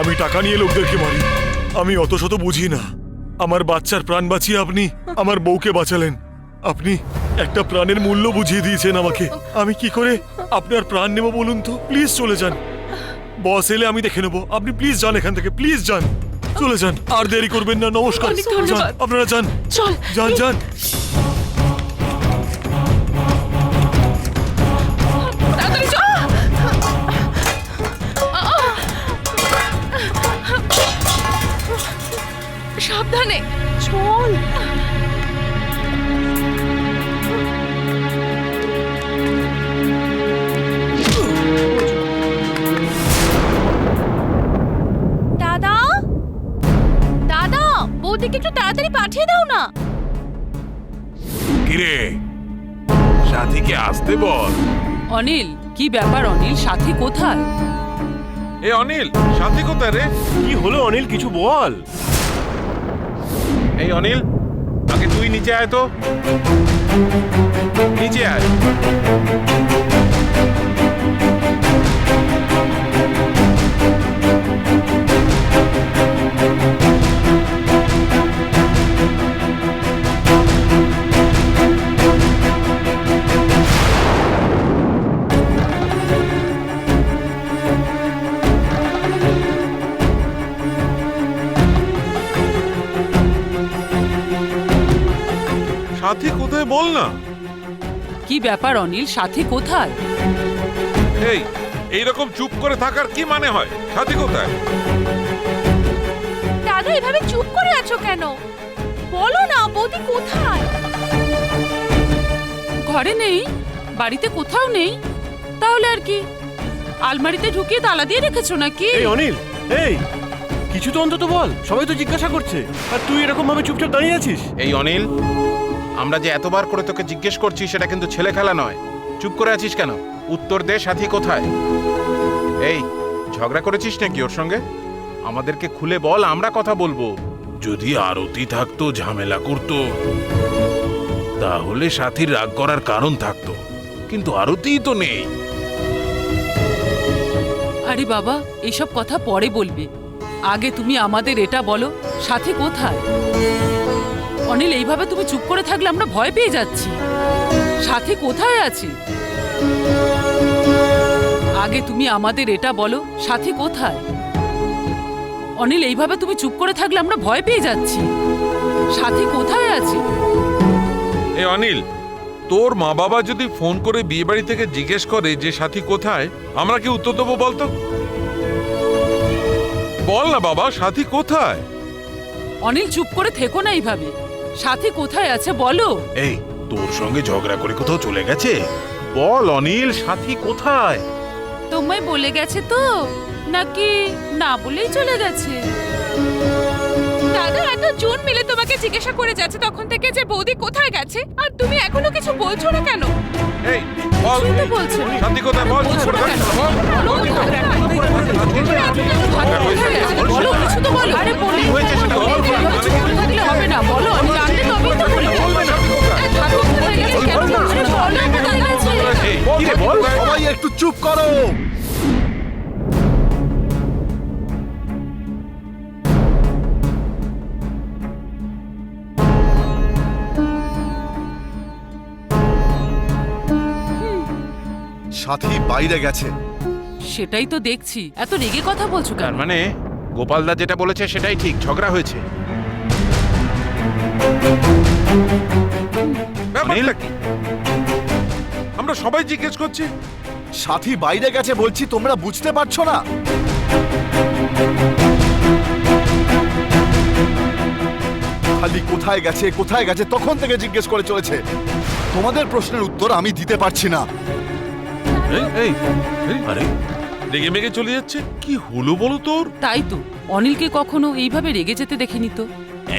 আমি টাকা নিয়ে লোকদেরকে মারি। আমি অত শত বুঝি না। আমার বাচ্চার প্রাণ বাঁচিয়ে আপনি আমার বউকে বাঁচালেন। আপনি একটা প্রাণের মূল্য বুঝিয়ে দিয়েছেন আমাকে। আমি কি করে আপনার প্রাণ নেব বলুন তো? প্লিজ চলে যান। বস এলে আমি দেখে নেবো। আপনি প্লিজ যান এখান থেকে, প্লিজ যান, চলে যান। আর দেরি করবেন না। নমস্কার। অনেক ধন্যবাদ। যান, আপনারা যান, চল যান যান। তাড়াতাড়ি চল। সাবধানে চল। দাদা, দাদা, বৌদিকে একটু তাড়াতাড়ি পাঠিয়ে দাও না। কিরে, সাথীকে আসতে বল। অনিল, কি ব্যাপার অনিল? সাথী কোথায়? এ অনিল, সাথী কোথায় রে? কি হলো অনিল, কিছু বল। এই অনিল, আগে তুই নিচে আয় তো। নিচে আয়। সাথী কোথায় বল না। কি ব্যাপার অনিল, সাথী কোথায়? এই এইরকম চুপ করে থাকার কি মানে হয়? সাথী কোথায়? দাদা, এভাবে চুপ করে আছো কেন? বলো না, বৌদি কোথায়? ঘরে নেই, বাড়িতে কোথাও নেই। তাহলে আর কি, আলমারিতে ঢুকিয়ে তালা দিয়ে রেখেছো নাকি? এই অনিল, এই কিছু তো অন্তত বল। সবাই তো জিজ্ঞাসা করছে আর তুই এরকম ভাবে চুপচাপ দাঁড়িয়ে আছিস। এই অনিল, আমরা যে এতবার করে তোকে জিজ্ঞেস করছি সেটা কিন্তু ছেলে খেলা নয়। চুপ করে আছিস কেন? উত্তর দে, সাথী কোথায়? এই ঝগড়া করেছিস নাকি ওর সঙ্গে? আমাদেরকে খুলে বল, আমরা কথা বলবো। যদি আরতি থাকতো, ঝামেলা করতো, তাহলে সাথীর রাগ করার কারণ থাকতো, কিন্তু আরতিই তো নেই। আরে বাবা, এইসব কথা পরে বলবে। আগে তুমি আমাদের এটা বলো, সাথী কোথায়? অনিল, এইভাবে তুমি চুপ করে থাকলে আমরা ভয় পেয়ে যাচ্ছি। সাথী কোথায় আছে? আগে তুমি আমাদের এটা বলো, সাথী কোথায়? অনিল, এইভাবে তুমি চুপ করে থাকলে আমরা ভয় পেয়ে যাচ্ছি। সাথী কোথায় আছে? এ অনিল, তোর মা বাবা যদি ফোন করে বিয়ে বাড়ি থেকে জিজ্ঞেস করে যে সাথী কোথায়, আমরা কি উত্তর দেবো বলতো? বল না বাবা, সাথী কোথায়? অনিল, চুপ করে থেকো না এইভাবে। সাথী কোথায় আছে বলো। এই তোর সঙ্গে ঝগড়া করে কোথাও চলে গেছে? বল অনিল, সাথী কোথায়? তোমায় বলে গেছে তো, নাকি না বলেই চলে গেছে? দাদা, এত জন মিলে তোমাকে জিজ্ঞাসা করে যাচ্ছে তখন থেকে যে বৌদি কোথায় গেছে, আর তুমি এখনো কিছু বলছো না কেন? এই বল, শুনতে বলছো না। সাথী কোথায় বল? বলছো না কেন? বল। বলো, কিছু তো বলো। আরে বলি কি হয়েছে সেটা বল। দিলে হবে না, বলো। আমি জানলে তবেই তো বলি। এই, কি রে বল? সবাই একটু চুপ করো। সাথী বাইরে গেছে। সেটাই তো দেখছি। এত রেগে কথা বলছো কেন? তার মানে গোপালদা যেটা বলেছে সেটাই ঠিক, ঝগড়া হয়েছে। ব্যাপারটা কি? আমরা সবাই জিজ্ঞেস করছি। সাথী বাইরে গেছে বলছি, তোমরা বুঝতে পারছো না? খালি কোথায় গেছে কোথায় গেছে তখন থেকে জিজ্ঞেস করে চলেছে। তোমাদের প্রশ্নের উত্তর আমি দিতে পারছি না। এই এই এই, আরে রেগে মেগে চলে যাচ্ছে, কি হলো বলো তোর? তাই তো, অনিলকে কখনো এইভাবে রেগে যেতে দেখিনি তো।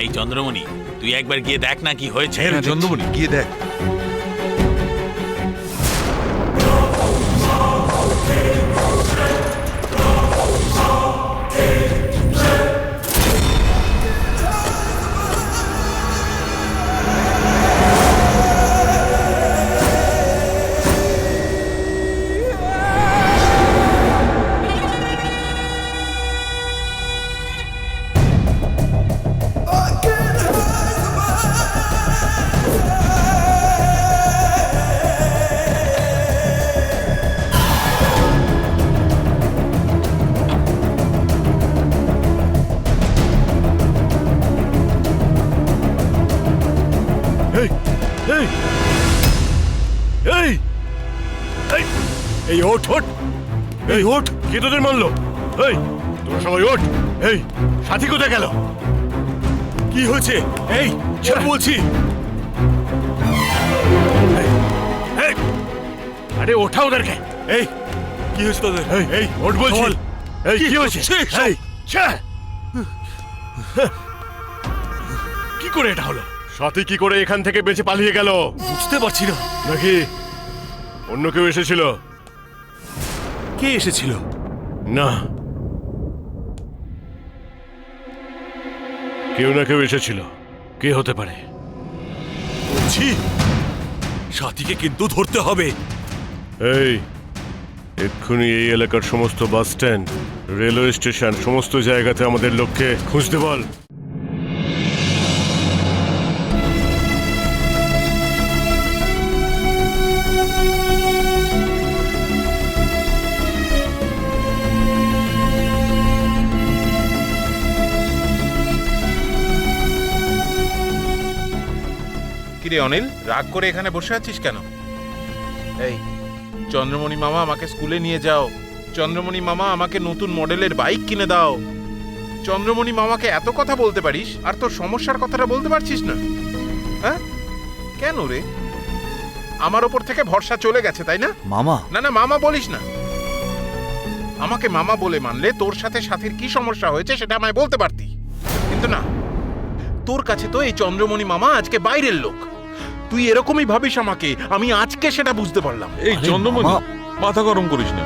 এই চন্দ্রমণি, তুই একবার গিয়ে দেখ না কি হয়েছে। হ্যাঁ চন্দ্রমণি, গিয়ে দেখ। এই ওঠ ওঠ, এই ওঠ। কে তোদের মারলো? এই তোরা সবাই ওঠ। এই সাথী কোথায় গেল? কি হয়েছে? এই ছেড়ে বলছি। এই, আরে ওঠা ওদেরকে। এই কি হয়েছে তোদের? এই ওঠ বলছি। বল। এই কি কি হয়েছে? হচ্ছে এসব? এই ছ্যা! কি করে এটা হলো? সাথী কি করে এখান থেকে বেঁচে পালিয়ে গেল? বুঝতে পারছি না। নাকি অন্য কেউ এসেছিল? কে এসেছিল? না, কেউ না কেউ এসেছিল। কে হতে পারে? বলছি সাথীকে কিন্তু ধরতে হবে। এই এক্ষুনি এই এলাকার সমস্ত বাস স্ট্যান্ড, রেলওয়ে স্টেশন, সমস্ত জায়গাতে আমাদের লোককে খুঁজতে বল। কিরে অনিল, রাগ করে এখানে বসে আছিস কেন? এই চন্দ্রমণি মামা আমাকে স্কুলে নিয়ে যাও, চন্দ্রমণি মামা আমাকে নতুন মডেলের বাইক কিনে দাও। চন্দ্রমণি মামাকে এত কথা বলতে পারিস আর তোর সমস্যার কথাটা বলতে পারছিস না? হ্যাঁ কেন রে? আমার ওপর থেকে ভরসা চলে গেছে তাই না? মামা, না না মামা বলিস না। আমাকে মামা বলে মানলে তোর সাথে সাথীর কি সমস্যা হয়েছে সেটা আমায় বলতে পারতি, কিন্তু না, তোর কাছে তো এই চন্দ্রমণি মামা আজকে বাইরের লোক। তুই এরকমই ভাবিস আমাকে, আমি আজকে সেটা বুঝতে পারলাম। এই আরে চন্দ্রমণি, মামা। মাথা গরম করিস না।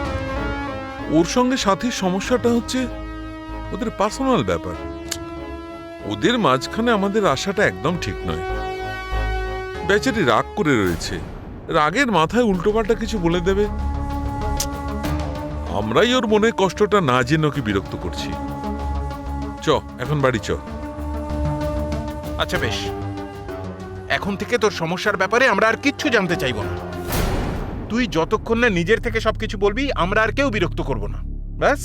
ওর সঙ্গে সাথীর সমস্যাটা হচ্ছে ওদের পার্সোনাল ব্যাপার। ওদের মাঝখানে আমাদের আশাটা একদম ঠিক নয়। বেচারি রাগ করে রয়েছে, রাগের মাথায় উল্টোপাল্টা কিছু বলে দেবে। আমরাই ওর মনে কষ্টটা না জেনে ওকে বিরক্ত করছি। চ এখন বাড়ি চ। আচ্ছা বেশ, এখন থেকে তোর সমস্যার ব্যাপারে আমরা আর কিচ্ছু জানতে চাইব না। তুই যতক্ষণ না নিজের থেকে সবকিছু বলবি আমরা আর কেউ বিরক্ত করব না। ব্যাস,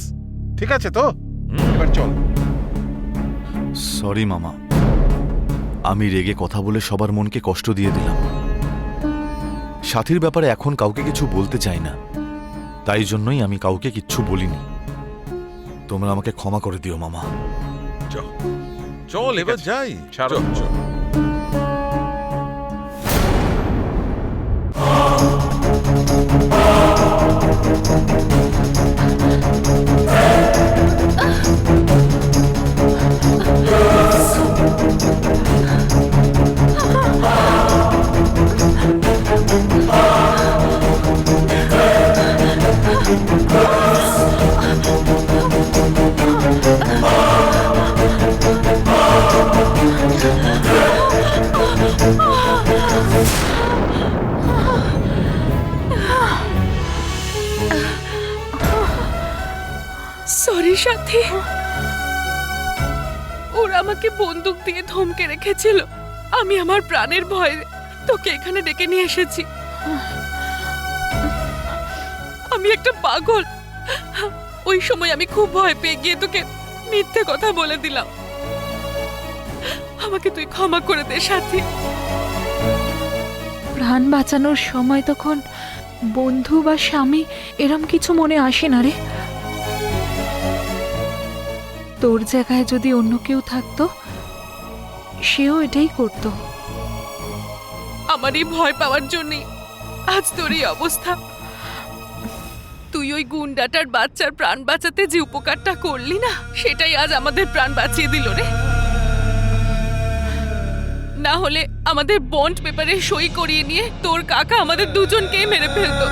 ঠিক আছে তো? এবার চল। সরি মামা, আমি রেগে কথা বলে সবার মনকে কষ্ট দিয়ে দিলাম। সাথীর ব্যাপারে এখন কাউকে কিছু বলতে চাই না, তাই জন্যই আমি কাউকে কিচ্ছু বলিনি। তোমরা আমাকে ক্ষমা করে দিও মামা। চল এবার যাই। ছাড়ো। চল, চল। সরি সাথী, ওরা আমাকে বন্দুক দিয়ে ধমকে রেখেছিল। আমি আমার প্রাণের ভয়ে তোকে এখানে ডেকে নিয়ে এসেছি। আমি একটা পাগল। ওই সময় আমি খুব ভয় পেয়ে গিয়ে তোকে মিথ্যে কথা বলে দিলাম। আমাকে তুই ক্ষমা করে দে সাথী। প্রাণ বাঁচানোর সময় তখন বন্ধু বা স্বামী এরম কিছু মনে আসে না রে। তোর জায়গায় যদি অন্য কেউ থাকতো সেও এটাই করতো। আমার এই ভয় পাওয়ার জন্যই আজ তোর এই অবস্থা। তুই ওই গুন্ডাটার বাচ্চার প্রাণ বাঁচাতে যে উপকারটা করলি না, সেটাই আজ আমাদের প্রাণ বাঁচিয়ে দিল রে। না হলে আমাদের বন্ড পেপারে সই করিয়ে নিয়ে তোর কাকা আমাদের দুজনকেই মেরে ফেলতো।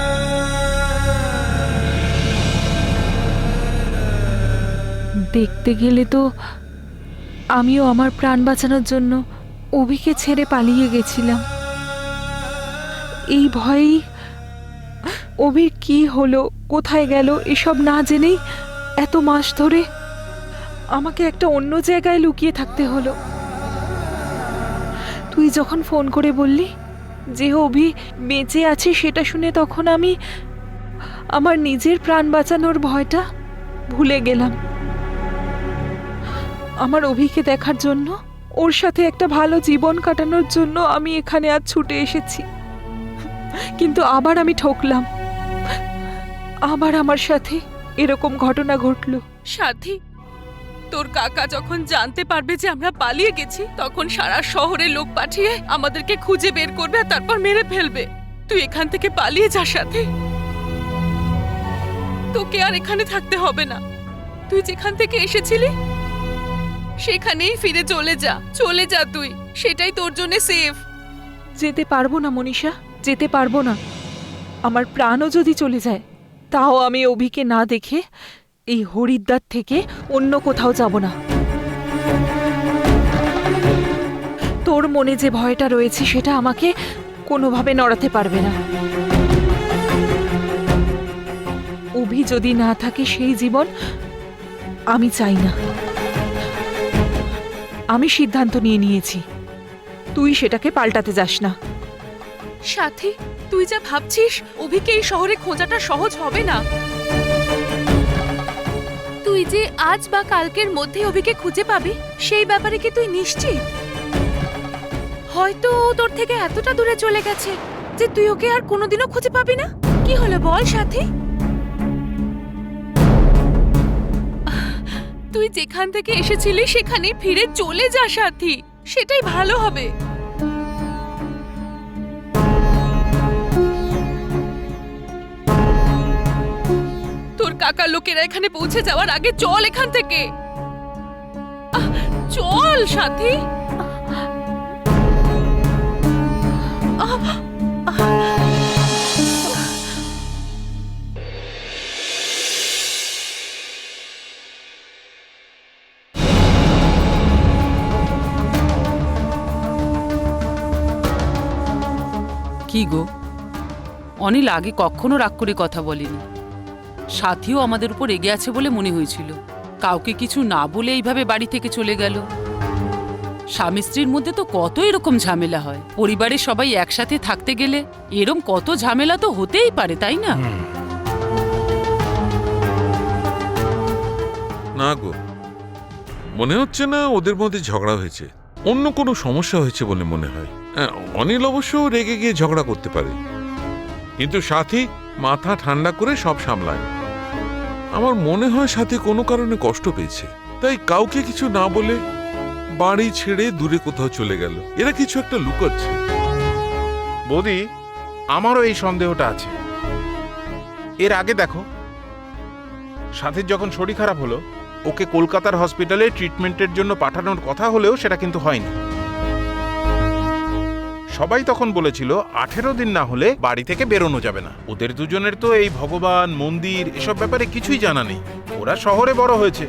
দেখতে গেলে তো আমিও আমার প্রাণ বাঁচানোর জন্য অভিকে ছেড়ে পালিয়ে গেছিলাম। এই ভয়েই অভির কি হলো, কোথায় গেল এসব না জেনেই এত মাস ধরে আমাকে একটা অন্য জায়গায় লুকিয়ে থাকতে হলো। তুই যখন ফোন করে বললি যে অভি বেঁচে আছে, সেটা শুনে তখন আমি আমার নিজের প্রাণ বাঁচানোর ভয়টা ভুলে গেলাম। আমার অভিকে দেখার জন্য, ওর সাথে একটা ভালো জীবন কাটানোর জন্য আমি এখানে আজ ছুটে এসেছি, কিন্তু আবার আমি ঠকলাম। আবার আমার সাথে এরকম ঘটনা ঘটলো। সাথী, তোর কাকা যখন জানতে পারবে যে আমরা পালিয়ে গেছি, তখন সারা শহরে লোক পাঠিয়ে আমাদেরকে খুঁজে বের করবে আর তারপর মেরে ফেলবে। তুই এখান থেকে পালিয়ে যা সাথী। তোকে আর এখানে থাকতে হবে না। তুই যেখান থেকে এসেছিলি সেখানেই ফিরে চলে যা। চলে যা তুই, সেটাই তোর জন্য সেফ। যেতে পারবো না মনীষা, যেতে পারবো না। আমার প্রাণও যদি চলে যায়, তাও আমি অভিকে না দেখে এই হরিদ্বার থেকে অন্য কোথাও যাব না। তোর মনে যে ভয়টা রয়েছে সেটা আমাকে কোনোভাবে নড়াতে পারবে না। অভি যদি না থাকে সেই জীবন আমি চাই না। আমি সিদ্ধান্ত নিয়ে নিয়েছি, তুই সেটাকে পাল্টাতে যাস না। সাথী, তুই যা ভাবছিস অভিকে এই শহরে খোঁজাটা সহজ হবে না। তুই যে আজ বা কালকের মধ্যে অভিকে খুঁজে পাবি সেই ব্যাপারে কি তুই নিশ্চিত? হয়তো ও তোর থেকে এতটা দূরে চলে গেছে যে তুই ওকে আর কোনোদিনও খুঁজে পাবি না। কি হলো বল সাথী? তুই যেখান থেকে এসেছিলি সেখানে ফিরে চলে যা সাথী, সেটাই ভালো হবে। তোর কাকার লোকেরা এখানে পৌঁছে যাওয়ার আগে চল এখান থেকে। চল সাথী। কি গো, অনিল আগে কখনো রাগ করে কথা বলেনি। সাথীও আমাদের উপর রেগে আছে বলে মনে হয়েছিল। কাউকে কিছু না বলে এইভাবে বাড়ি থেকে চলে গেল। স্বামী স্ত্রীর মধ্যে তো কত এরকম ঝামেলা হয়। পরিবারের সবাই একসাথে থাকতে গেলে এরম কত ঝামেলা তো হতেই পারে, তাই না? না গো, মনে হচ্ছে না ওদের মধ্যে ঝগড়া হয়েছে। অন্য কোনো সমস্যা হয়েছে বলে মনে হয়। হ্যাঁ, অনিল অবশ্য রেগে গিয়ে ঝগড়া করতে পারে, কিন্তু সাথী মাথা ঠান্ডা করে সব সামলায়। আমার মনে হয় সাথী কোনো কারণে কষ্ট পেয়েছে, তাই কাউকে কিছু না বলে বাড়ি ছেড়ে দূরে কোথাও চলে গেল। এরা কিছু একটা লুকাচ্ছে। বৌদি, আমারও এই সন্দেহটা আছে। এর আগে দেখো, সাথীর যখন শরীর খারাপ হলো, ওকে কলকাতার হসপিটালে ট্রিটমেন্টের জন্য পাঠানোর কথা হলেও সেটা কিন্তু হয়নি। সবাই তখন বলেছিল 18 দিন না হলে বাড়ি থেকে বেরোনো যাবে না। ওদের দুজনের তো এই ভগবান, মন্দির এসব ব্যাপারে কিছুই জানা নেই। ওরা শহরে বড় হয়েছে,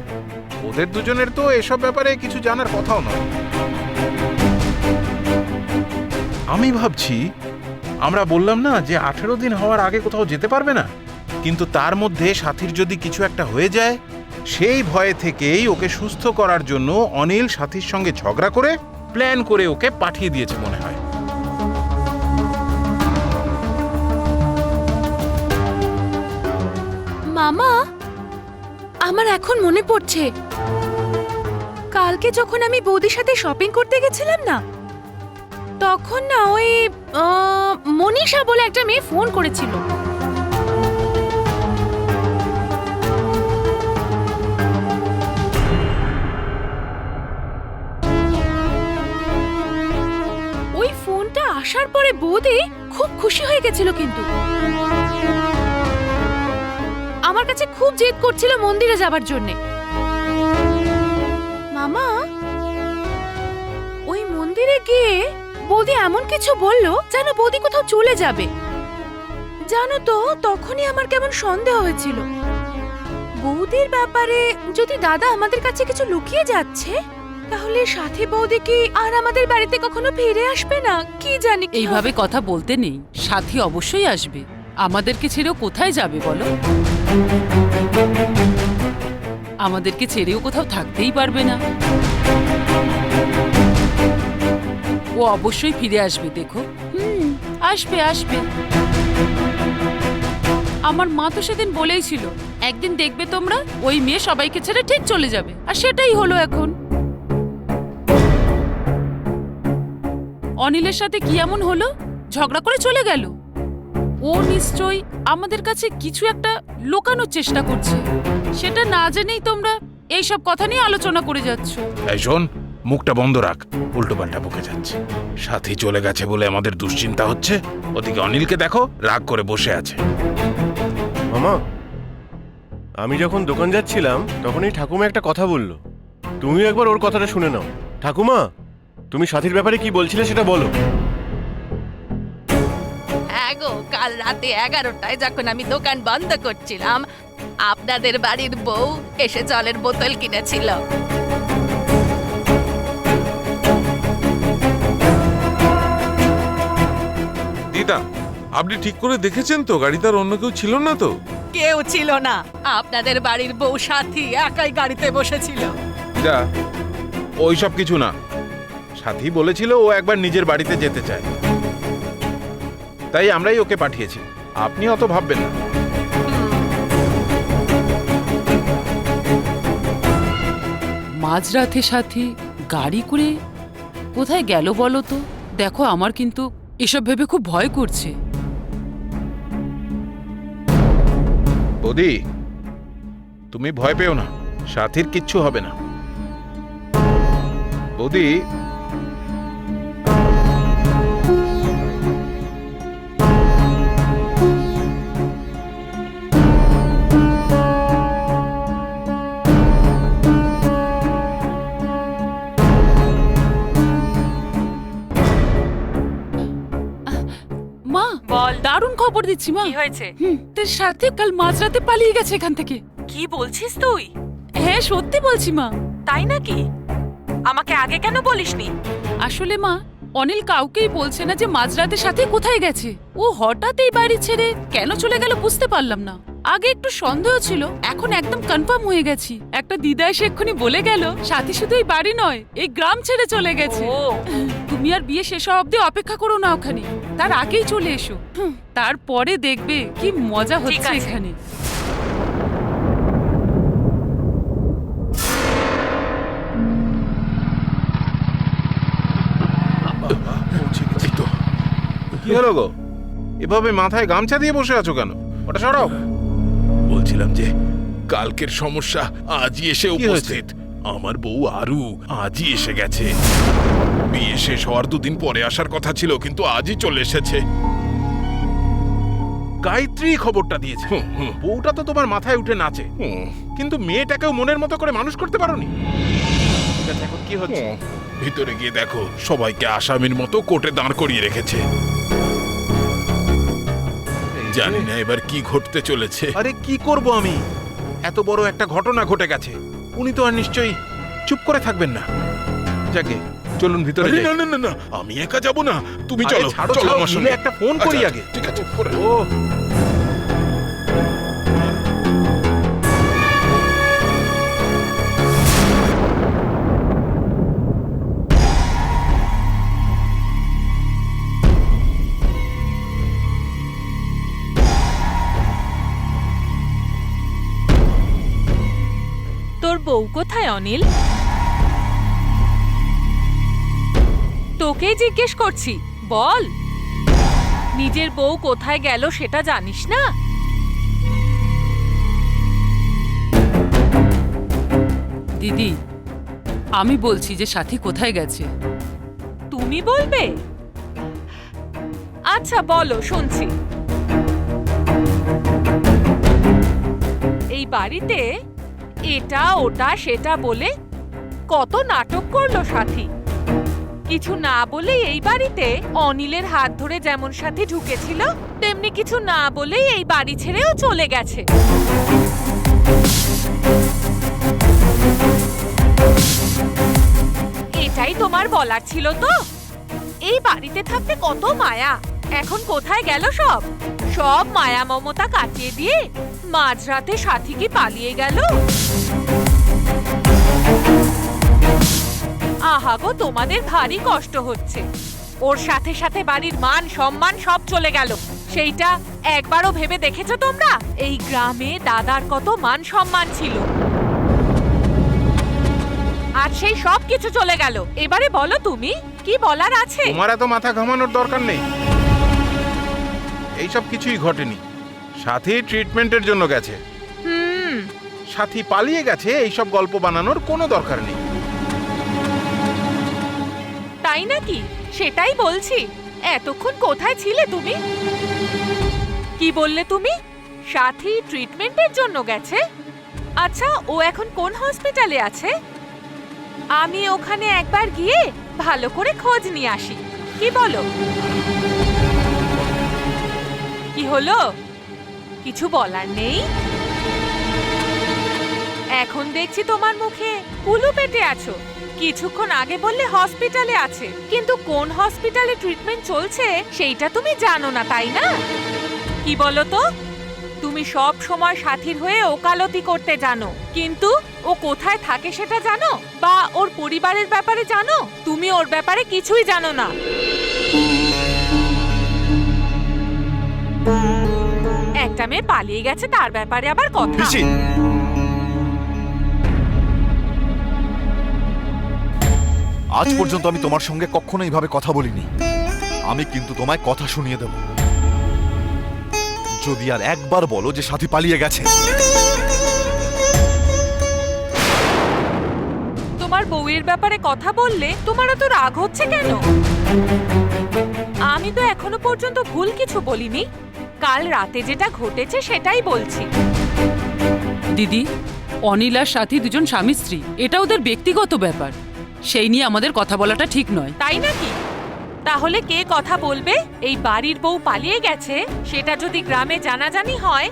ওদের দুজনের তো এসব ব্যাপারে কিছু জানার কথাও নয়। আমি ভাবছি, আমরা বললাম না যে 18 দিন হওয়ার আগে কোথাও যেতে পারবে না, কিন্তু তার মধ্যে সাথীর যদি কিছু একটা হয়ে যায়, সেই ভয়ে থেকেই ওকে সুস্থ করার জন্য অনিল সাথীর সঙ্গে ঝগড়া করে প্ল্যান করে ওকে পাঠিয়ে দিয়েছে মনে হয়। মামা, আমার এখন মনে পড়ছে, কালকে যখন আমি বৌদির সাথে শপিং করতে গেছিলাম না, তখন না ওই মনীষা বলে একটা মেয়ে ফোন করেছিল। ওই ফোনটা আসার পরে বৌদি খুব খুশি হয়ে গেছিল, কিন্তু আমার কাছে খুব জেদ করছিল মন্দিরে যাবার জন্য। মামা, ওই মন্দিরে গিয়ে বৌদি এমন কিছু বলল যেন বৌদি কোথাও চলে যাবে। জানো তো, তখনই আমার কেমন সন্দেহ হয়েছিল বৌদির ব্যাপারে। যদি দাদা আমাদের কাছে কিছু লুকিয়ে যাচ্ছে, তাহলে সাথী বৌদি কি আর আমাদের বাড়িতে কখনো ফিরে আসবে না? কি জানি। এইভাবে কথা বলতে নেই, সাথী অবশ্যই আসবে। আমাদেরকে ছেড়েও কোথায় যাবে বলো? আমাদেরকে ছেড়েও কোথাও থাকতেই পারবে না। ও অবশ্যই ফিরে আসবে, দেখো। আসবে আসবে। আমার মা তো সেদিন বলেই ছিল, একদিন দেখবে তোমরা ওই মেয়ে সবাইকে ছেড়ে ঠিক চলে যাবে, আর সেটাই হলো এখন। অনিলের সাথে কি এমন হলো? ঝগড়া করে চলে গেল। ও ও নিশ্চয়ই আমাদের কাছে কিছু একটা লুকানোর চেষ্টা করছে। সেটা না জেনেই তোমরা এইসব কথা নিয়ে আলোচনা করে যাচ্ছ। এই শোন, মুখটা বন্ধ রাখ, উল্টো পাল্টা বকে যাচ্ছে। সাথী চলে গেছে বলে আমাদের দুশ্চিন্তা হচ্ছে, ওদিকে অনিলকে দেখো রাগ করে বসে আছে। মামা, আমি যখন দোকান যাচ্ছিলাম তখন এই ঠাকুমা একটা কথা বললো, তুমি একবার ওর কথাটা শুনে নাও। ঠাকুমা, তুমি সাথীর ব্যাপারে কি বলছিলে সেটা বলো। হ্যাঁ গো, কাল রাতে 11টায় যখন আমি দোকান বন্ধ করছিলাম, আপনাদের বাড়ির বউ এসে জলের বোতল কিনেছিল। দিদা, আপনি ঠিক করে দেখেছেন তো গাড়িতে আর অন্য কেউ ছিল না তো? কেউ ছিল না, আপনাদের বাড়ির বউ সাথী একাই গাড়িতে বসেছিল। যা, ওই সব কিছু না। সাথী বলেছিল ও একবার নিজের বাড়িতে যেতে চায়, তাই আমরাই ওকে পাঠিয়েছি। আপনি অত ভাববেন না। মাঝরাতে সাথী গাড়ি করে কোথায় গেল বলো তো? দেখো, আমার কিন্তু এসব ভেবে খুব ভয় করছে। বৌদি, তুমি ভয় পেও না, সাথীর কিচ্ছু হবে না। বৌদি, মা, বল। দারুণ খবর দিচ্ছি মা। কি হয়েছে? তোর সাথে কাল মাঝরাতে পালিয়ে গেছে এখান থেকে। কি বলছিস তুই? হ্যাঁ, সত্যি বলছি মা। তাই নাকি? আমাকে আগে কেন বলিসনি? আসলে মা, অনিল কাউকেই বলছে না যে মাঝরাতে সাথে কোথায় গেছে। ও হঠাৎ এই বাড়ি ছেড়ে কেন চলে গেল বুঝতে পারলাম না। আগে একটু সন্দেহ ছিল, এখন একদম কনফার্ম হয়ে গেছি। একটা দিদা এসে এক্ষুনি বলে গেল সাথী শুধু এই বাড়ি নয়, এই গ্রাম ছেড়ে চলে গেছে। ও, তুমি আর বিয়ে শেষ হওয়া অব্দি অপেক্ষা করো না ওখানে, তার আগেই চলে এসো। তারপরে দেখবে কি মজা হচ্ছে আছে। এখানে। কি হলো গো? এভাবে মাথায় গামছা দিয়ে বসে আছো কেন? ওটা সরাও। বলছিলাম যে কালকের সমস্যা আজই এসে কি হয়েছে? উপস্থিত। আমার বউ আরু আজই এসে গেছে। বিয়ে শেষ হওয়ার 2 দিন পরে আসার কথা ছিল, কিন্তু আজই চলে এসেছে। গায়ত্রী খবরটা দিয়েছে। বউটা তো তোমার মাথায় উঠে নাচে, কিন্তু মেয়েটাকেও মনের মতো করে মানুষ করতে পারোনি। ঠিক আছে, এখন কি হচ্ছে? ভিতরে গিয়ে দেখো, সবাইকে আসামির মতো কোর্টে দাঁড় করিয়ে রেখেছে। জানি না এবার কি ঘটতে চলেছে। আরে কি করব আমি? এত বড় একটা ঘটনা ঘটে গেছে, উনি তো আর নিশ্চয়ই চুপ করে থাকবেন না। যাকে চলুন ভিতরে আরে যাই। না না না না, আমি একা যাব না, তুমি আরে চলো ছাড়ো, চলো ছাড়ো, আমার মিলে সঙ্গে। একটা ফোন করি আচ্ছা, আগে। ঠিক আছে, করে ও, তোর বউ কোথায় অনিল? তোকেই জিজ্ঞেস করছি, বল। নিজের বউ কোথায় গেল সেটা জানিস না? দিদি, আমি বলছি যে সাথী কোথায় গেছে। তুমি বলবে? আচ্ছা বলো, শুনছি। এই বাড়িতে এটা ওটা সেটা বলে কত নাটক করলো সাথী। কিছু না বলেই এই বাড়িতে অনিলের হাত ধরে যেমন সাথী ঢুকেছিল, তেমনি কিছু না বলেই এই বাড়ি ছেড়েও চলে গেছে। এটাই তোমার বলার ছিল তো? এই বাড়িতে থাকতে কত মায়া, এখন কোথায় গেল সব? সব মায়া মমতা কাটিয়ে দিয়ে মাঝরাতে সাথী কি পালিয়ে গেল? আহা গো, তোমাদের ভারী কষ্ট হচ্ছে। ওর সাথে সাথে বাড়ির মান সম্মান সব চলে গেল। সেইটা একবারও ভেবে দেখেছো তোমরা? এই গ্রামে দাদার কত মান সম্মান ছিল, আর সেই সব কিছু চলে গেল। এবারে বলো তুমি কি বলার আছে? তোমার এত মাথা ঘামানোর দরকার নেই। এইসব কিছুই ঘটেনি। সাথী ট্রিটমেন্টের জন্য গেছে। সাথী পালিয়ে গেছে এইসব গল্প বানানোর কোনো দরকার নেই। তাই নাকি? সেটাই বলছি, এতক্ষণ কোথায় ছিলে তুমি? কি বললে তুমি? সাথী ট্রিটমেন্টের জন্য গেছে? আচ্ছা, ও এখন কোন হসপিটালে আছে? আমি ওখানে একবার গিয়ে ভালো করে খোঁজ নিয়ে আসি, কি বলো? কি হলো? কিছু বলার নেই? এখন দেখছি তোমার মুখে কুলু পেটে আছো। কিছুক্ষণ আগে বললে হসপিটালে আছে, কিন্তু কোন হসপিটালে ট্রিটমেন্ট চলছে সেইটা তুমি জানো না, তাই না? কি বলো তো? তুমি সব সময় সাথীর হয়ে ওকালতি করতে জানো, কিন্তু ও কোথায় থাকে সেটা জানো? বা ওর পরিবারের ব্যাপারে জানো? তুমি ওর ব্যাপারে কিছুই জানো না। একটা মেয়ে পালিয়ে গেছে, তার ব্যাপারে আবার কথা। আজ পর্যন্ত আমি তোমার সঙ্গে কখনো এইভাবে কথা বলিনি। আমি কিন্তু তোমায় কথা শুনিয়ে দেব যদি আর একবার বলো যে সাথী পালিয়ে গেছে। তোমার বউয়ের ব্যাপারে কথা বললে তোমার এত রাগ হচ্ছে কেন? আমি তো এখনো পর্যন্ত ভুল কিছু বলিনি। কাল রাতে যেটা ঘটেছে সেটাই বলছি। দিদি, অনিল আর সাথী দুজন স্বামী স্ত্রী, এটা ওদের ব্যক্তিগত ব্যাপার। সেই নিয়ে আমাদের কথা বলাটা ঠিক নয়। তাই নাকি? তাহলে কে কথা বলবে? এই বাড়ির বউ পালিয়ে গেছে সেটা যদি গ্রামে জানাজানি হয়,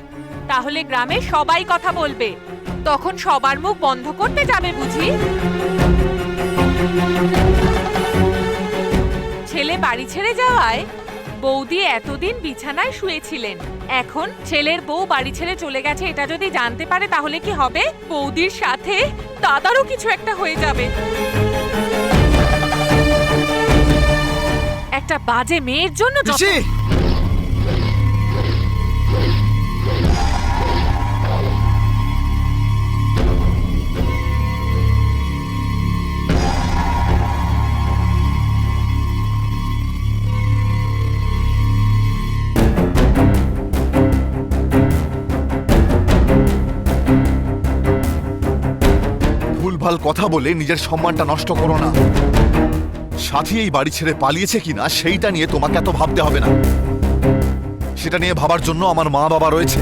তাহলে গ্রামে সবাই কথা বলবে। তখন সবার মুখ বন্ধ করতে যাবে বুঝি? ছেলে বাড়ি ছেড়ে যাওয়ায় বৌদি এতদিন বিছানায় শুয়েছিলেন, এখন ছেলের বউ বাড়ি ছেড়ে চলে গেছে এটা যদি জানতে পারে তাহলে কি হবে? বৌদির সাথে দাদারও কিছু একটা হয়ে যাবে। একটা বাজে মেয়ের জন্য ভুলভাল কথা বলে নিজের সম্মানটা নষ্ট করো না। সাথী এই বাড়ি ছেড়ে পালিয়েছে কিনা সেইটা নিয়ে তোমাকে এত ভাবতে হবে না। সেটা নিয়ে ভাবার জন্য আমার মা বাবা রয়েছে।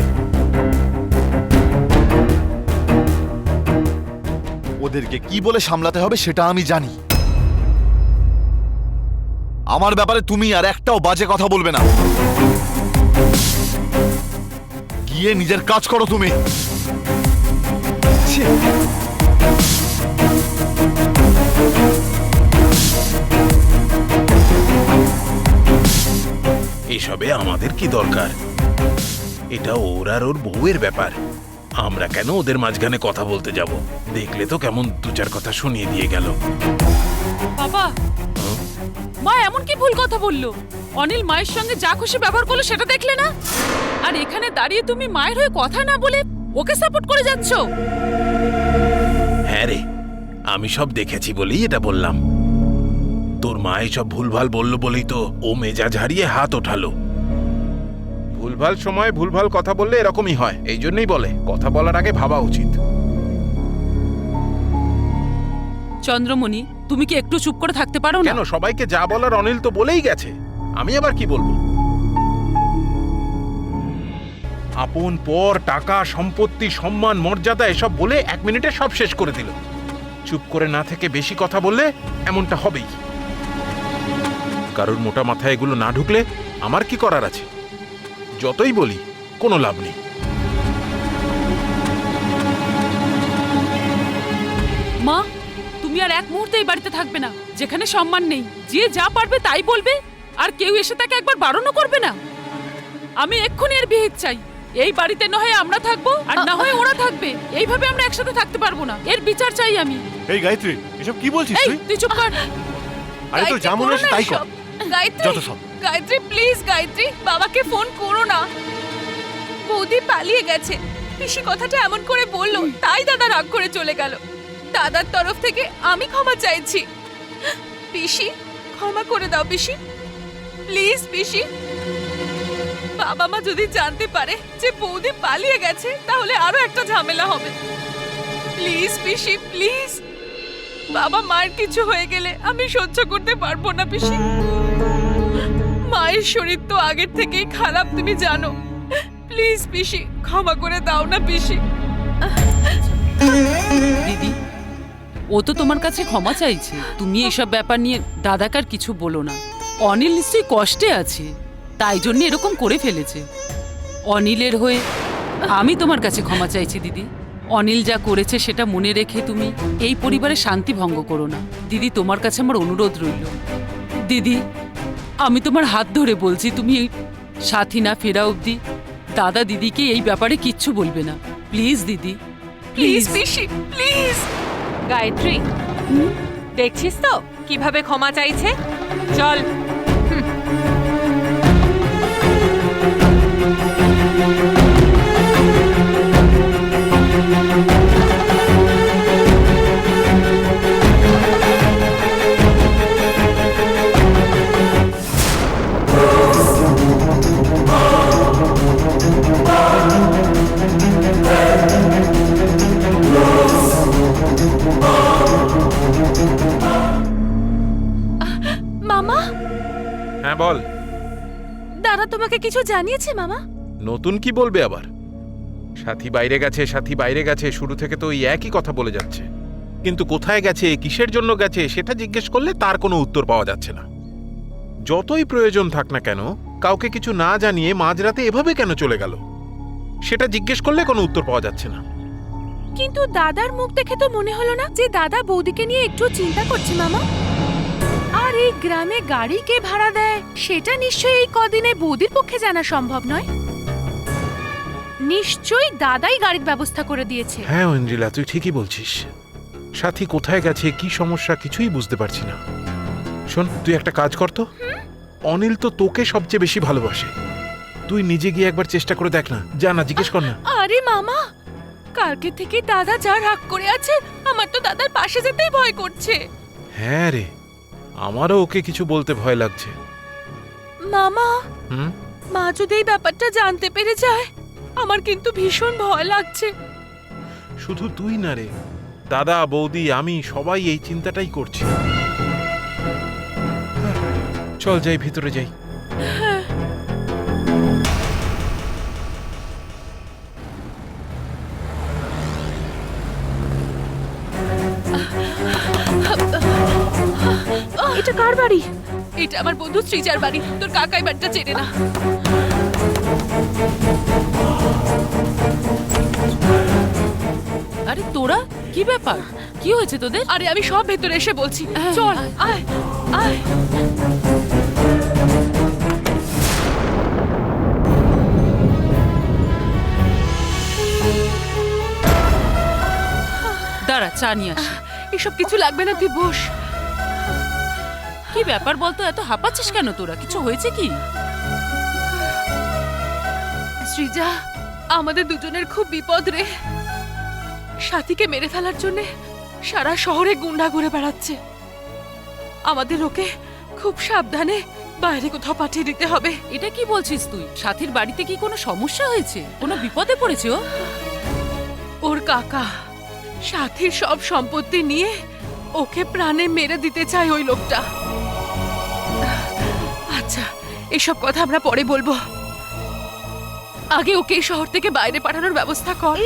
ওদেরকে কি বলে সামলাতে হবে সেটা আমি জানি। আমার ব্যাপারে তুমি আর একটাও বাজে কথা বলবে না। গিয়ে নিজের কাজ করো তুমি। ছি। এসবে আমাদের কি দরকার? এটা ওর আর ওর বউয়ের ব্যাপার। আমরা কেন ওদের মাঝখানে কথা বলতে যাব? দেখলে তো কেমন দু চার কথা শুনিয়ে দিয়ে গেল। বাবা, মা এমন কি ভুল কথা বললো? অনিল মায়ের সঙ্গে যা খুশি ব্যবহার করলো সেটা দেখলে না? আর এখানে দাঁড়িয়ে তুমি মায়ের হয়ে কথা না বলে ওকে সাপোর্ট করে যাচ্ছ। হ্যাঁ রে, আমি সব দেখেছি বলেই এটা বললাম। তোর মা এসব ভুলভাল বললো বলেই তো ও মেজাজ হারিয়ে হাত ওঠালো। ভুলভাল সময় ভুলভাল কথা বললে এরকমই হয়। এই জন্যই বলে কথা বলার আগে ভাবা উচিত। চন্দ্রমণি, তুমি কি একটু চুপ করে থাকতে পারো না? কেন? সবাইকে যা বলার অনিল তো বলেই গেছে, আমি আবার কি বলবো? আপন পর, টাকা, সম্পত্তি, সম্মান, মর্যাদা এসব বলে 1 মিনিটে সব শেষ করে দিল। চুপ করে না থেকে বেশি কথা বললে এমনটা হবেই। কারোর মোটা মাথায় এগুলো না ঢুকলে আমার কি করার আছে? যতই বলি কোনো লাভ নেই। মা, তুমি আর এক মুহূর্তে এই বাড়িতে থাকবে না, যেখানে সম্মান নেই। যে যা পারবে তাই বলবে, আর কেউ এসে তাকে একবার বারণও করবে না। আমি এক্ষুনি এর বিহিত চাই। এই বাড়িতে না হয় আমরা থাকবো, আর না হয় ওরা থাকবে। এইভাবে আমরা একসাথে থাকতে পারবো না। এর বিচার চাই আমি। এই গায়ত্রী, এসব কি বলছিস এই, তুই? তুই চুপ কর। আরে তোর যা মনে হচ্ছে তাই কর। গায়ত্রী, যত সব। গায়ত্রী প্লিজ, গায়ত্রী বাবাকে ফোন করো না। বৌদি পালিয়ে গেছে, পিসি কথাটা এমন করে বললো, তাই দাদা রাগ করে চলে গেল। দাদার তরফ থেকে আমি ক্ষমা চাইছি। পিসি ক্ষমা করে দাও পিসি, প্লিজ পিসি। বাবা মা যদি জানতে পারে যে বৌদি পালিয়ে গেছে তাহলে আরো একটা ঝামেলা হবে। প্লিজ পিসি প্লিজ, বাবা মায়ের কিছু হয়ে গেলে আমি সহ্য করতে পারবো না পিসি। মায়ের শরীর তো আগের থেকেই খারাপ তুমি জানো। প্লিজ পিসি ক্ষমা করে দাও না পিসি। দিদি, ও তো তোমার কাছে ক্ষমা চাইছে। তুমি এসব ব্যাপার নিয়ে দাদাকে আর কিছু বলো না। অনিল নিশ্চয়ই কষ্টে আছে, তাই জন্য এরকম করে ফেলেছে। অনিলের হয়ে আমি তোমার কাছে ক্ষমা চাইছি দিদি। অনিল যা করেছে সেটা মনে রেখে তুমি এই পরিবারের শান্তি ভঙ্গ করো না। দিদি, তোমার কাছে আমার অনুরোধ রইল। দিদি, আমি তোমার হাত ধরে বলছি, তুমি এই সাথী না ফেরা অবধি দাদা দিদিকে এই ব্যাপারে কিচ্ছু বলবে না। প্লিজ দিদি, please please. PC please. Gayatri, দেখছিস তো কিভাবে ক্ষমা চাইছে? চল। মামা, হ্যাঁ বল। দাদা তোমাকে কিছু জানিয়েছে মামা? নতুন কি বলবে আবার? সাথী বাইরে গেছে, সাথী বাইরে গেছে, শুরু থেকে তো এই একই কথা বলে যাচ্ছে। কিন্তু কোথায় গেছে, কিসের জন্য গেছে সেটা জিজ্ঞেস করলে তার কোনো উত্তর পাওয়া যাচ্ছে না। যতই প্রয়োজন থাক না কেন, কাউকে কিছু না জানিয়ে মাঝরাতে এভাবে কেন চলে গেল সেটা জিজ্ঞেস করলে কোনো উত্তর পাওয়া যাচ্ছে না। কিন্তু দাদার মুখ দেখে তো মনে হলো না যে দাদা বৌদিকে নিয়ে একটু চিন্তা করছে মামা। আর এই গ্রামে গাড়ি কে ভাড়া দেয় সেটা নিশ্চয়ই এই কদিনে বৌদির পক্ষে জানা সম্ভব নয়। নিশ্চয়ই দাদাই গাড়ির ব্যবস্থা করে দিয়েছে। হ্যাঁ ঐন্দ্রিলা, তুই ঠিকই বলছিস। সাথী কোথায় গেছে, কি সমস্যা কিছুই বুঝতে পারছি না। শোন, তুই একটা কাজ কর তো। অনিল তো তোকে সবচেয়ে বেশি ভালোবাসে। তুই নিজে গিয়ে একবার চেষ্টা করে দেখ না, যা না, জিজ্ঞেস কর না। আরে মামা, কালকে থেকে দাদা যা রাগ করে আছে, আমার তো দাদার পাশে যেতেই ভয় করছে। হ্যাঁ রে, আমারও ওকে কিছু বলতে ভয় লাগছে। মামা, হুম? মা যদি এই ব্যাপারটা জানতে পেরে যায়, আমার কিন্তু ভীষণ ভয় লাগছে। শুধু তুই না রে, দাদা, বৌদি, আমি সবাই এই চিন্তাটাই করছি। চল যাই, ভিতরে যাই। এটা কার বাড়ি? এটা আমার বন্ধু শ্রীজার বাড়ি। তোর কাকাই বাড়িটা চেনে না। আরে তোরা, কি ব্যাপার? কি হয়েছে তোদের? আরে আমি সব ভেতরে এসে বলছি। চল আয় আয়। দাঁড়া, চা নিয়ে আসি। এসব কিছু লাগবে না, তুই বস। কি ব্যাপার বলতো, এত হাঁপাচ্ছিস কেন তোরা? কিছু হয়েছে কি? শ্রীজা, আমাদের দুজনের খুব বিপদ রে। সাথীকে মেরে ফেলার জন্য সারা শহরে গুন্ডা ঘুরে বেড়াচ্ছে। আমাদের ওকে খুব সাবধানে বাইরে কোথাও পাঠিয়ে দিতে হবে। এটা কি বলছিস তুই? সাথীর বাড়িতে কি কোনো সমস্যা হয়েছে? কোনো বিপদে পড়েছে ও? ওর কাকা সাথীর সব সম্পত্তি নিয়ে ওকে প্রাণে মেরে দিতে চায় ওই লোকটা। আচ্ছা, এসব কথা আমরা পরে বলবো। আগে ওকে এই শহর থেকে বাইরে পাঠানোর ব্যবস্থা কর।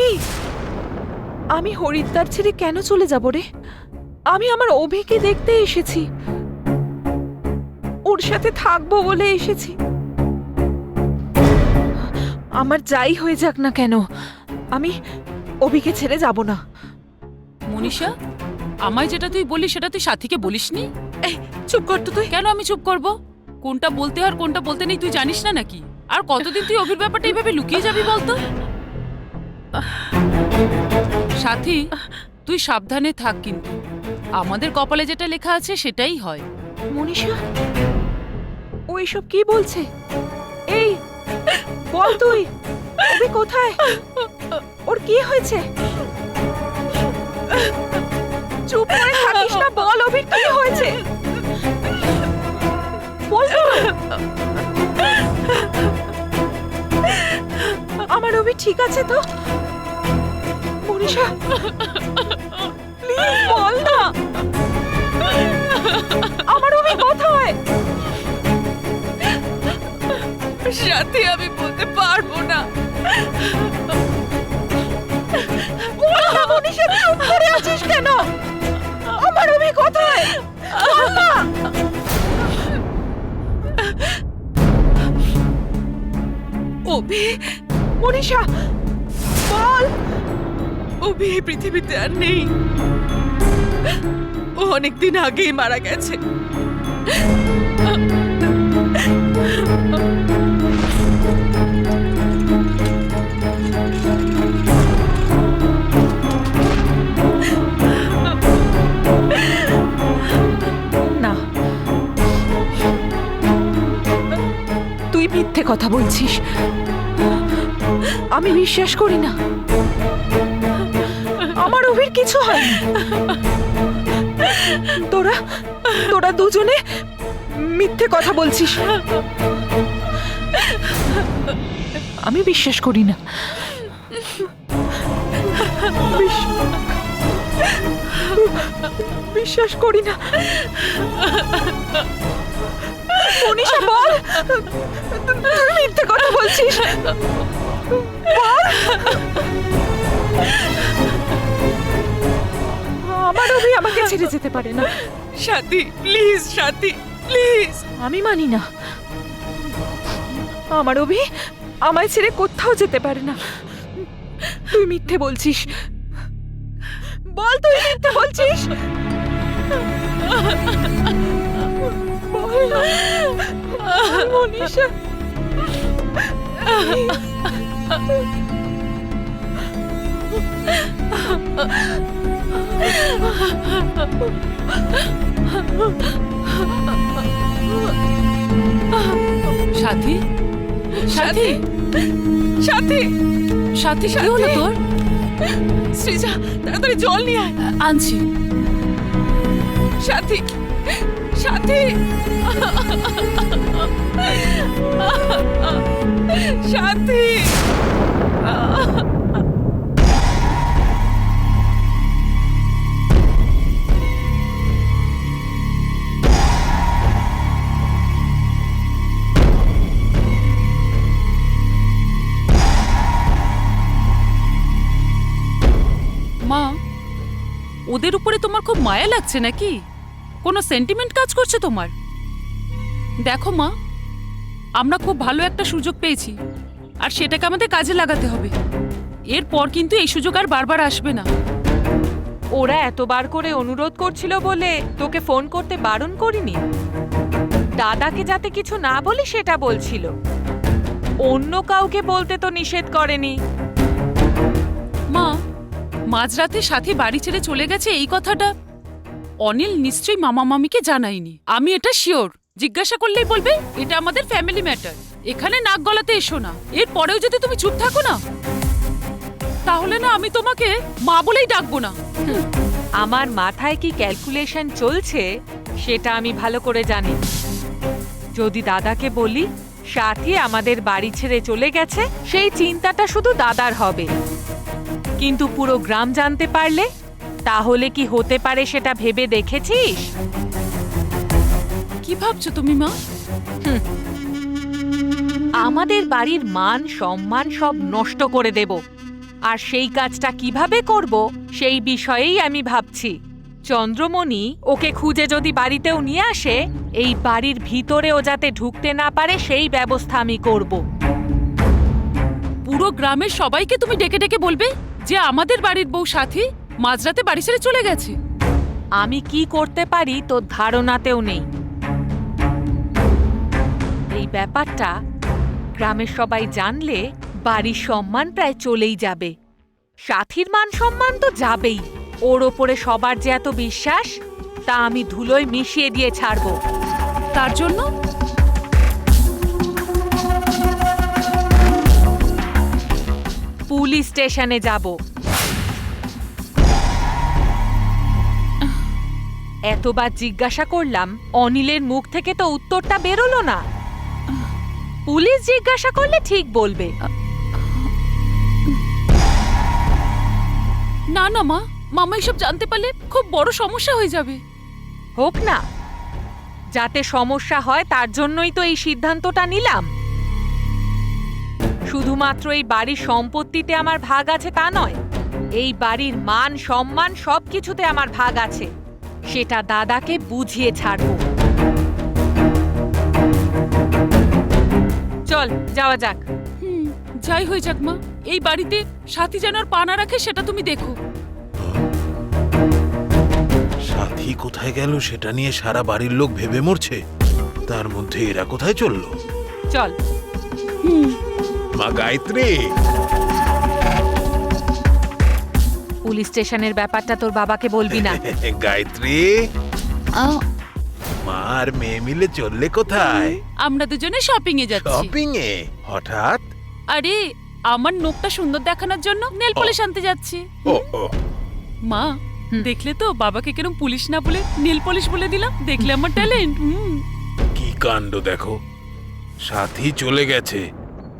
আমি হরিদ্বার ছেড়ে কেন চলে যাব রে? আমি আমার অভিকে দেখতে এসেছি, ওর সাথে থাকবো বলে এসেছি। আমার যাই হয়ে যাক না কেন, আমি অভিকে ছেড়ে যাব না। মনীষা, আমায় যেটা তুই বলিস সেটা তুই সাথীকে বলিসনি? এই চুপ কর তো তুই। কেন আমি চুপ করব? কোনটা বলতে আর কোনটা বলতে নেই তুই জানিস না নাকি? আর কতদিন তুই অভির ব্যাপারটা এইভাবে লুকিয়ে যাবি বলতো? সাথী, তুই সাবধানে থাক, কিন্তু আমাদের কপালে যেটা লেখা আছে সেটাই হয়। মনীষা, ও এসব কি বলছে? এই বল, তুই অভি কোথায়? ওর কি হয়েছে? চুপ করে থাকিস না, বল অভির কি হয়েছে? বল। অভি ঠিক আছে তো? মনীষা প্লিজ বল না, আমার অভি কোথায়? সাথী, আমি বলতে পারবো না। বল না মনীষা, চুপ করে আছিস কেন? আমার অভি কোথায়? বল না। অভি, মনীষা বল। অভি এই পৃথিবীতে আর নেই। ও অনেকদিন আগেই মারা গেছে। না, তুই মিথ্যে কথা বলছিস। আমি বিশ্বাস করি না, আমার অভির কিছু হয়নি। তোরা তোরা দুজনে মিথ্যে কথা বলছিস। আমি বিশ্বাস করি না। বিশ্বাস করি না। মনীষা বল, তুই মিথ্যে কথা বলছিস। বল। আমার অভি আমাকে ছেড়ে যেতে পারে না। সাথী প্লিজ, সাথী প্লিজ। আমি মানি না, আমার অভি আমায় ছেড়ে কোথাও যেতে পারে না। তুই মিথ্যে বলছিস। বল, তুই মিথ্যে বলছিস। বল মনীষা। সাথী, সাথী, সাথী, সাথী, কি হলো তোর? শ্রীজা, তাড়াতাড়ি জল নিয়ে আয়। আনছি। সাথী, সাথী, সাথী। মা, ওদের উপরে তোমার খুব মায়া লাগছে নাকি? কোনো সেন্টিমেন্ট কাজ করছে তোমার? দেখো মা, আমরা খুব ভালো একটা সুযোগ পেয়েছি, আর সেটাকে আমাদের কাজে লাগাতে হবে। এরপর কিন্তু এই সুযোগ আর বারবার আসবে না। ওরা এতবার করে অনুরোধ করছিল বলে তোকে ফোন করতে বারণ করিনি। দাদাকে যাতে কিছু না বলি সেটা বলছিল, অন্য কাউকে বলতে তো নিষেধ করেনি। মা, মাঝরাতে সাথী বাড়ি ছেড়ে চলে গেছে এই কথাটা অনিল নিশ্চয়ই মামা মামিকে জানায়নি। আমি এটা শিওর। জিজ্ঞাসা করলেই বলবে এটা আমাদের ফ্যামিলি ম্যাটার। এখানে নাক গলাতে এসো না। এর পরেও যদি তুমি চুপ থাকো না, তাহলে না আমি তোমাকে মা বলেই ডাকবো না। আমার মাথায় কি ক্যালকুলেশন চলছে সেটা আমি ভালো করে জানি। যদি দাদাকে বলি সাথী আমাদের বাড়ি ছেড়ে চলে গেছে, সেই চিন্তাটা শুধু দাদার হবে। কিন্তু পুরো গ্রাম জানতে পারলে তাহলে কি হতে পারে সেটা ভেবে দেখেছিস? কি ভাবছো তুমি মা? আমাদের বাড়ির মান সম্মান সব নষ্ট করে দেব, আর সেই কাজটা কিভাবে করব সেই বিষয়েই আমি ভাবছি। চন্দ্রমণি ওকে খুঁজে যদি বাড়িতেও নিয়ে আসে, এই বাড়ির ভিতরেও যাতে ঢুকতে না পারে সেই ব্যবস্থা আমি করব। পুরো গ্রামের সবাইকে তুমি ডেকে ডেকে বলবে যে আমাদের বাড়ির বউ সাথী মাঝরাতে বাড়ি ছেড়ে চলে গেছে। আমি কি করতে পারি তোর ধারণাতেও নেই। এই ব্যাপারটা গ্রামের সবাই জানলে বাড়ির সম্মান প্রায় চলেই যাবে। সাথীর মান সম্মান তো যাবেই, ওর ওপরে সবার যে এত বিশ্বাস তা আমি ধুলোয় মিশিয়ে দিয়ে ছাড়বো। তার জন্য পুলিশ স্টেশনে যাব। এতবার জিজ্ঞাসা করলাম, অনিলের মুখ থেকে তো উত্তরটা বেরোলো না। পুলিশ জিজ্ঞাসা করলে ঠিক বলবে। না না মা, মামা এসব জানতে পারলে খুব বড় সমস্যা হয়ে যাবে। হোক না, যাতে সমস্যা হয় তার জন্যই তো এই সিদ্ধান্তটা নিলাম। শুধুমাত্র এই বাড়ির সম্পত্তিতে আমার ভাগ আছে তা নয়, এই বাড়ির মান সম্মান সবকিছুতে আমার ভাগ আছে। সেটা দাদাকে বুঝিয়ে ছাড়বো। চল যাওয়া যাক। যাই হয়ে যাক মা, এই বাড়িতে সাথী যেন আর পা না রাখে সেটা তুমি দেখো। সাথী কোথায় গেল সেটা নিয়ে সারা বাড়ির লোক ভেবে মরছে, তার মধ্যে এরা কোথায় চললো? চল। মা গায়ত্রী, পুলিশ স্টেশনের ব্যাপারটা তোর বাবাকে বলবি না। গায়ত্রী, মা আর মেয়ে মিলে চললে কোথায়? আমরা দুজনে শপিং এ যাচ্ছি। শপিং এ? হঠাৎ? আরে আমার নোকটা সুন্দর দেখানোর জন্য নেল পলিশ আনতে যাচ্ছি। ও ও, মা দেখলে তো বাবাকে কেন পুলিশ না বলে নেল পলিশ বলে দিলাম, দেখলে আমার ট্যালেন্ট। কি কাণ্ড দেখো, সাথী চলে গেছে,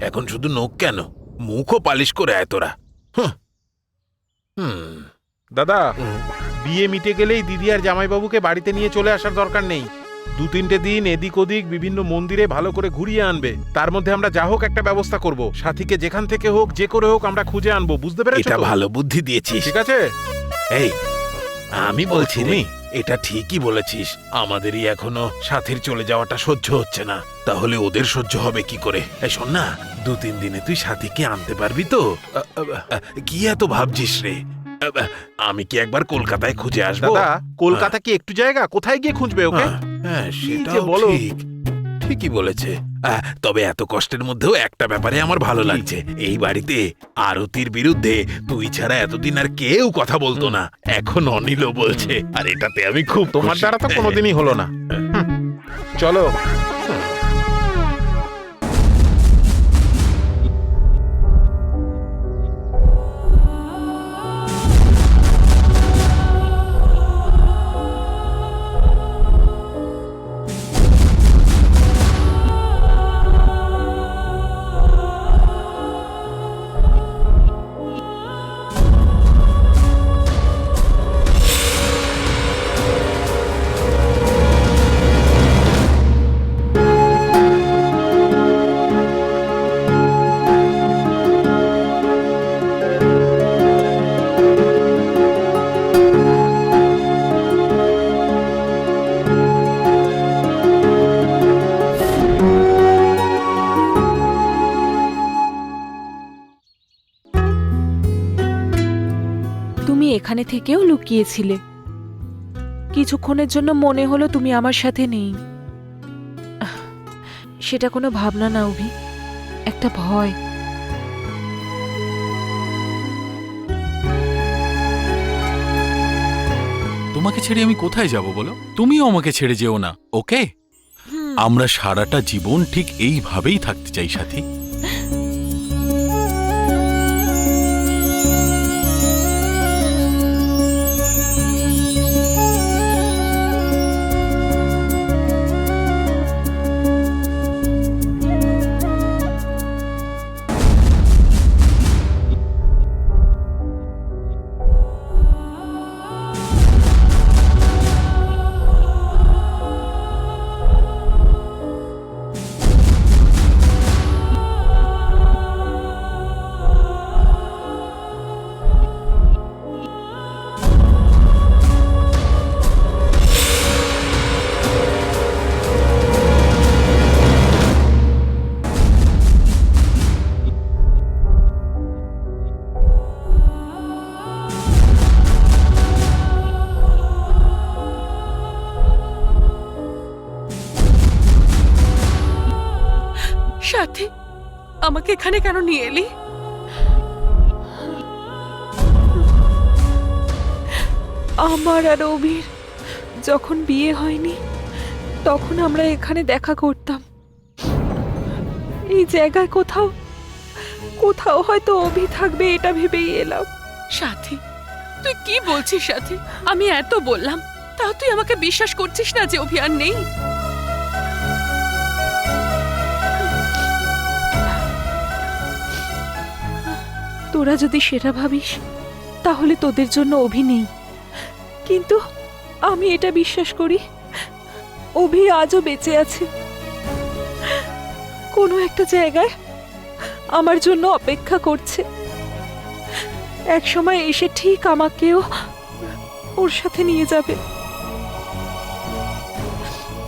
এখন শুধু নখ কেন, মুখও পালিশ করে আয় তোরা। দাদা, বিয়ে মিটে গেলেই দিদি আর জামাইবাবুকে বাড়িতে নিয়ে চলে আসার দরকার নেই। 2-3টে দিন এদিক ওদিক বিভিন্ন মন্দিরে ভালো করে ঘুরিয়ে আনবে, তার মধ্যে আমরা যা হোক একটা ব্যবস্থা করব। সাথীকে যেখান থেকে হোক যে করে হোক আমরা খুঁজে আনবো, বুঝতে পেরেছো? এটা ভালো বুদ্ধি দিয়েছিস। ঠিক আছে। এই আমি বলছি রে, এটা ঠিকই বলেছিস, আমাদেরই এখনো সাথীর চলে যাওয়াটা সহ্য হচ্ছে না, তাহলে ওদের সহ্য হবে কি করে? এই শোন না, 2-3 দিনে তুই সাথীকে আনতে পারবি তো? কি এত ভাবছিস রে? আমি কি একবার কলকাতায় খুঁজে আসবো? দাদা, কলকাতা কি একটু জায়গা? কোথায় গিয়ে খুঁজবে ওকে? হ্যাঁ, সেটা যে বলো। ঠিক, ঠিকই বলেছে। তবে এত কষ্টের মধ্যেও একটা ব্যাপারে আমার ভালো লাগছে, এই বাড়িতে আরতির বিরুদ্ধে তুই ছাড়া এতদিন আর কেউ কথা বলতো না, এখন অনিলও বলছে, আর এটাতে আমি খুব তোমার খুশি। দ্বারা তো কোনোদিনই হলো না। চলো। তুমি এখানে থেকেও লুকিয়েছিলে। কিছুক্ষণের জন্য মনে হলো তুমি আমার সাথে নেই। সেটা কোনো ভাবনা না অভি, একটা ভয়। তোমাকে ছেড়ে আমি কোথায় যাব বলো? তুমিও আমাকে ছেড়ে যেও না, ওকে? আমরা সারাটা জীবন ঠিক এইভাবেই থাকতে চাই সাথী। সাথী, আমাকে এখানে কেন নিয়ে এলি? আমার আর অভির যখন বিয়ে হয়নি তখন আমরা এখানে দেখা করতাম। এই জায়গায় কোথাও কোথাও হয়তো অভি থাকবে এটা ভেবেই এলাম। সাথী, তুই কি বলছিস সাথী? আমি এত বললাম তাও তুই আমাকে বিশ্বাস করছিস না যে অভি আর নেই? তোরা যদি সেটা ভাবিস তাহলে তোদের জন্য অভি নেই। কিন্তু আমি এটা বিশ্বাস করি অভি আজও বেঁচে আছে, কোনো একটা জায়গায় আমার জন্য অপেক্ষা করছে। এক সময় এসে ঠিক আমাকেও ওর সাথে নিয়ে যাবে।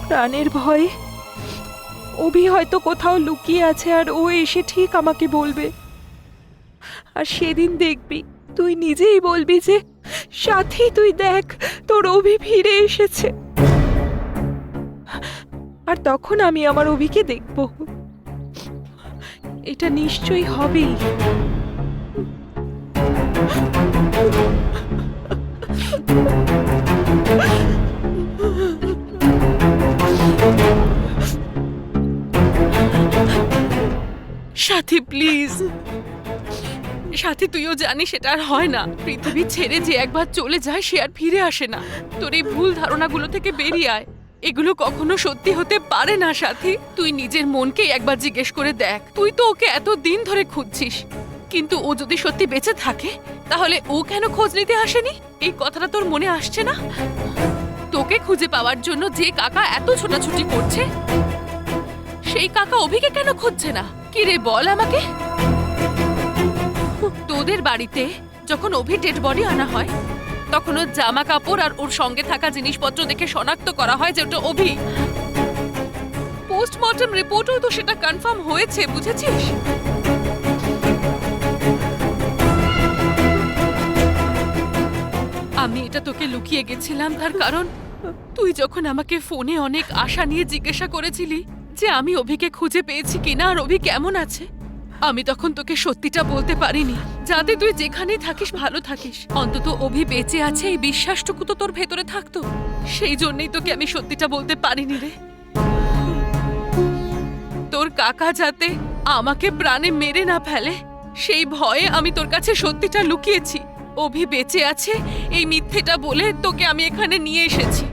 প্রাণের ভয়ে অভি হয়তো কোথাও লুকিয়ে আছে, আর ও এসে ঠিক আমাকে বলবে। আর সেদিন দেখবি, তুই নিজেই বলবি যে সাথী তুই দেখ তোর অভি ফিরে এসেছে। আর তখন আমি আমার অভিকে দেখব। এটা নিশ্চয়ই হবেই। সাথী প্লিজ, সাথী তুইও জানিস এটা আর হয় না। পৃথিবী ছেড়ে যে একবার চলে যায় সে আর ফিরে আসে না। তোর এই ভুল ধারণাগুলো থেকে বেরিয়ে আয়, এগুলো কখনো সত্যি হতে পারে না সাথী। তুই নিজের মনকে একবার জিজ্ঞেস করে দেখ, তুই তো ওকে এত দিন ধরে খুঁজছিস, কিন্তু ও যদি সত্যি বেঁচে থাকে তাহলে ও কেন খোঁজ নিতে আসেনি? এই কথাটা তোর মনে আসছে না? তোকে খুঁজে পাওয়ার জন্য যে কাকা এত ছোটাছুটি করছে, সেই কাকা অভিকে কেন খুঁজছে না? কি রে বল আমাকে। তোদের বাড়িতে যখন অভি ডেড বডি আনা হয় তখন ওর জামা কাপড় আর ওর সঙ্গে থাকা জিনিসপত্র দেখে শনাক্ত করা হয় যে ওটা অভি। পোস্টমর্টম রিপোর্টও তো সেটা কনফার্ম হয়েছে, বুঝেছিস? আমি এটা তোকে লুকিয়ে গেছিলাম তার কারণ তুই যখন আমাকে ফোনে অনেক আশা নিয়ে জিজ্ঞাসা করেছিলি যে আমি অভিকে খুঁজে পেয়েছি কিনা আর অভি কেমন আছে, আমি তখন তোকে সত্যিটা বলতে পারিনি, যাতে তুই যেখানেই থাকিস ভালো থাকিস। অন্তত অভি বেঁচে আছে এই বিশ্বাসটুকু তো তোর ভেতরে থাকতো। সেই জন্যই তোকে আমি সত্যিটা বলতে পারিনি রে। তোর কাকা যাতে আমাকে প্রাণে মেরে না ফেলে সেই ভয়ে আমি তোর কাছে সত্যিটা লুকিয়েছি। অভি বেঁচে আছে এই মিথ্যেটা বলে তোকে আমি এখানে নিয়ে এসেছি।